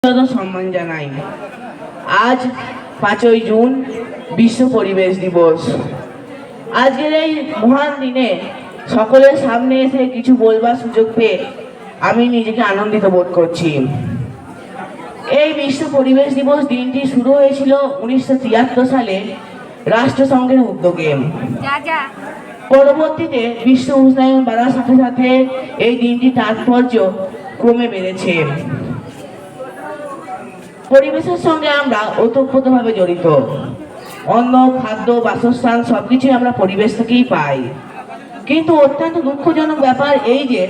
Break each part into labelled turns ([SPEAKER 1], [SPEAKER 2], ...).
[SPEAKER 1] সম্মান জানাই। আজ 5ই জুন বিশ্ব পরিবেশ দিবস। আজকের এই মহান দিনে সকলের সামনে এসে কিছু বলবার সুযোগ পেয়ে আমি নিজেকে আনন্দিত বোধ করছি। এই বিশ্ব পরিবেশ দিবস দিনটি শুরু হয়েছিল 1973 সালে রাষ্ট্রসংঘের উদ্যোগে। পরবর্তীতে বিশ্ব উষ্ণায়ন বাড়ার সাথে সাথে এই দিনটির তাৎপর্য ক্রমে বেড়েছে। পরিবেশের সঙ্গে আমরা ওতপ্রোতভাবে জড়িত। অন্ন, খাদ্য, বাসস্থান সবকিছুই আমরা পরিবেশ থেকেই পাই। কিন্তু অত্যন্ত দুঃখজনক ব্যাপার এই যে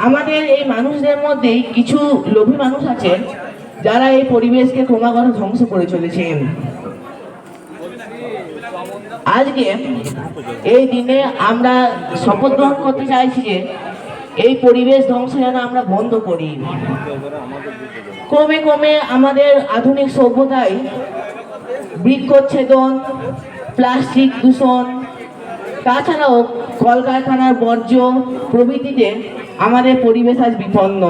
[SPEAKER 1] আমাদের এই মানুষদের মধ্যেই কিছু লোভী মানুষ আছে যারা এই পরিবেশকে ক্রমাগত ধ্বংস করে চলেছেন। আজকে এই দিনে আমরা শপথ গ্রহণ করতে চাইছি যে এই পরিবেশ ধ্বংস যেন আমরা বন্ধ করি। ক্রমে ক্রমে আমাদের আধুনিক সভ্যতায় বৃক্ষচ্ছেদন, প্লাস্টিক দূষণ, তাছাড়াও কলকারখানার বর্জ্য প্রভৃতিতে আমাদের পরিবেশ আজ বিপন্ন।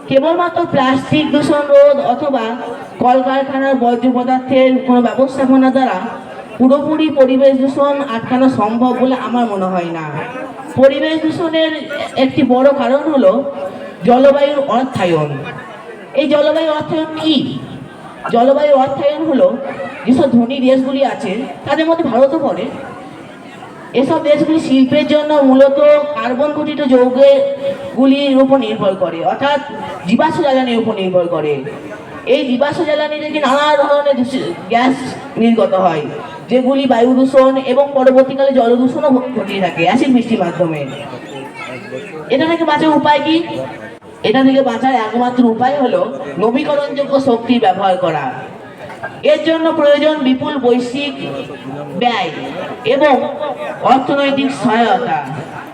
[SPEAKER 1] কেবলমাত্র প্লাস্টিক দূষণ রোধ অথবা কলকারখানার বর্জ্য পদার্থের কোনো ব্যবস্থাপনা দ্বারা পুরোপুরি পরিবেশ দূষণ আটকানো সম্ভব বলে আমার মনে হয় না। পরিবেশ দূষণের একটি বড় কারণ হলো জলবায়ুর অর্থায়ন। এই জলবায়ু অর্থায়ন কি? জলবায়ু অর্থায়ন হলো যেসব ধনী দেশগুলি আছে তাদের মধ্যে ভারতও পড়ে। এসব দেশগুলি শিল্পের জন্য মূলত কার্বন ঘটিত যৌগগুলির উপর নির্ভর করে, অর্থাৎ জীবাশ্ম জ্বালানির উপর নির্ভর করে। এই জীবাশ্ম জ্বালানি থেকে নানা ধরনের গ্যাস নির্গত হয় যেগুলি বায়ু দূষণ এবং পরবর্তীকালে জল দূষণও ঘটিয়ে থাকে অ্যাসিড বৃষ্টির মাধ্যমে। এটা থেকে বাঁচার উপায় কি? এটা থেকে বাঁচার একমাত্র উপায় হলো নবীকরণযোগ্য শক্তির ব্যবহার করা। এর জন্য প্রয়োজন বিপুল বৈশ্বিক ব্যয় এবং অর্থনৈতিক সহায়তা,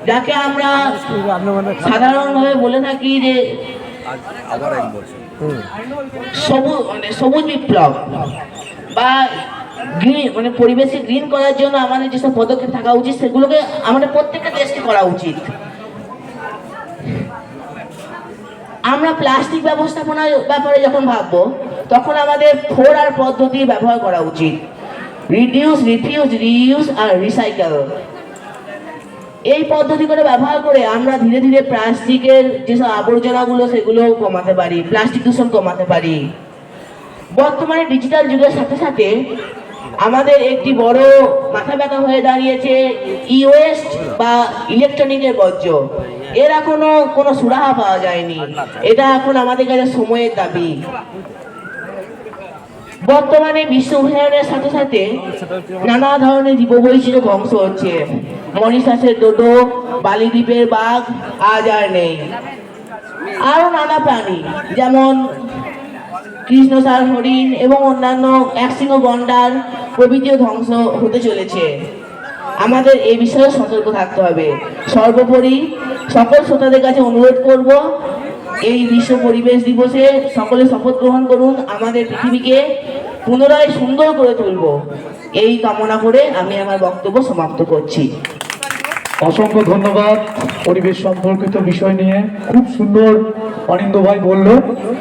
[SPEAKER 1] যাকে আমরা সাধারণভাবে বলে থাকি যে সবুজ বিপ্লব বা গ্রিন, মানে পরিবেশকে গ্রিন করার জন্য আমাদের যেসব পদক্ষেপ থাকা উচিত সেগুলোকে আমাদের প্রত্যেকটা দেশকে করা উচিত। আমরা প্লাস্টিক ব্যবস্থাপনার ব্যাপারে যখন ভাববো তখন আমাদের 4R পদ্ধতি ব্যবহার করা উচিত: রিডিউস, রিফিউজ, রিইউজ আর রিসাইকেল। এই পদ্ধতি করে ব্যবহার করে আমরা ধীরে ধীরে প্লাস্টিকের যেসব আবর্জনাগুলো সেগুলো কমাতে পারি, প্লাস্টিক দূষণ কমাতে পারি। বর্তমানে ডিজিটাল যুগের সাথে সাথে আমাদের একটি বড় মাথা ব্যথা হয়ে দাঁড়িয়েছে ই ওয়েস্ট বা ইলেকট্রনিকের বর্জ্য। এর এখনো কোনো সুরাহা পাওয়া যায়নি। এটা এখন আমাদের কাছে সময়ের দাবি। বর্তমানে বিশ্ব উষ্ণায়নের সাথে সাথে নানা ধরনের জীববৈচিত্র্য ধ্বংস হচ্ছে। মরিশাসের ডোডো, বালিদ্বীপের বাঘ আজ আর নেই। আরো নানা প্রাণী যেমন কৃষ্ণসার হরিণ এবং অন্যান্য একশৃঙ্গ গন্ডার প্রভৃতিও ধ্বংস হতে চলেছে। আমাদের এই বিষয়ে সতর্ক থাকতে হবে। সর্বোপরি সকল শ্রোতাদের কাছে অনুরোধ করব, এই বিশ্ব পরিবেশ দিবসে সকলে শপথ গ্রহণ করুন আমাদের পৃথিবীকে পুনরায় সুন্দর করে তুলব। এই কামনা করে আমি আমার বক্তব্য সমাপ্ত করছি।
[SPEAKER 2] অসংখ্য ধন্যবাদ। পরিবেশ সম্পর্কিত বিষয় নিয়ে খুব সুন্দর অনিন্দ্য ভাই বলল।